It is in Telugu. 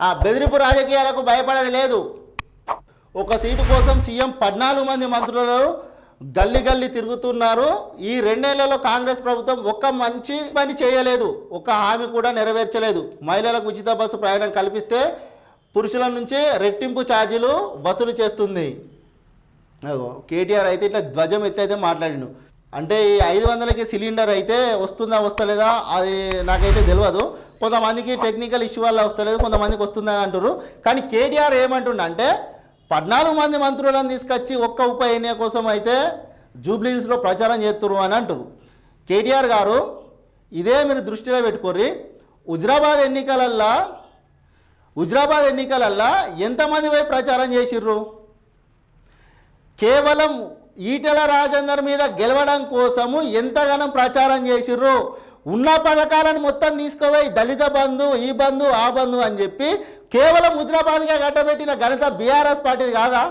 ఆ బెదిరింపు రాజకీయాలకు భయపడేది లేదు. ఒక సీటు కోసం సీఎం 14 మంది మంత్రులు గల్లీ గల్లీ తిరుగుతున్నారు. ఈ 2 నెలల్లో కాంగ్రెస్ ప్రభుత్వం ఒక్క మంచి పని చేయలేదు, ఒక్క హామీ కూడా నెరవేర్చలేదు. మహిళలకు ఉచిత బస్సు ప్రయాణం కల్పిస్తే పురుషుల నుంచి రెట్టింపు ఛార్జీలు వసూలు చేస్తుంది. కేటీఆర్ అయితే ఇట్లా ధ్వజం ఎత్తి అయితే మాట్లాడిండు. అంటే ఈ 500కి సిలిండర్ అయితే వస్తుందా వస్తలేదా అది నాకైతే తెలియదు. కొంతమందికి టెక్నికల్ ఇష్యూ వల్ల వస్తలేదు, కొంతమందికి వస్తుందని అంటారు. కానీ కేటీఆర్ ఏమంటుండంటే 14 మంది మంత్రులను తీసుకొచ్చి ఒక్క ఉప ఎన్నిక కోసం అయితే జూబ్లీహిల్స్లో ప్రచారం చేస్తున్నారు అని అంటారు. కేటీఆర్ గారు ఇదే మీరు దృష్టిలో పెట్టుకోర్రి. హుజరాబాద్ ఎన్నికలల్లా ఎంతమంది పోయి ప్రచారం చేసిర్రు? కేవలం ఈటెల రాజేందర్ మీద గెలవడం కోసము ఎంతగానో ప్రచారం చేసిర్రు. ఉన్న పథకాలను మొత్తం తీసుకుపోయి దళిత బంధు, ఈ బంధు, ఆ బంధు అని చెప్పి కేవలం హుజరాబాద్గా కట్టబెట్టిన ఘనత బీఆర్ఎస్ పార్టీది కాదా?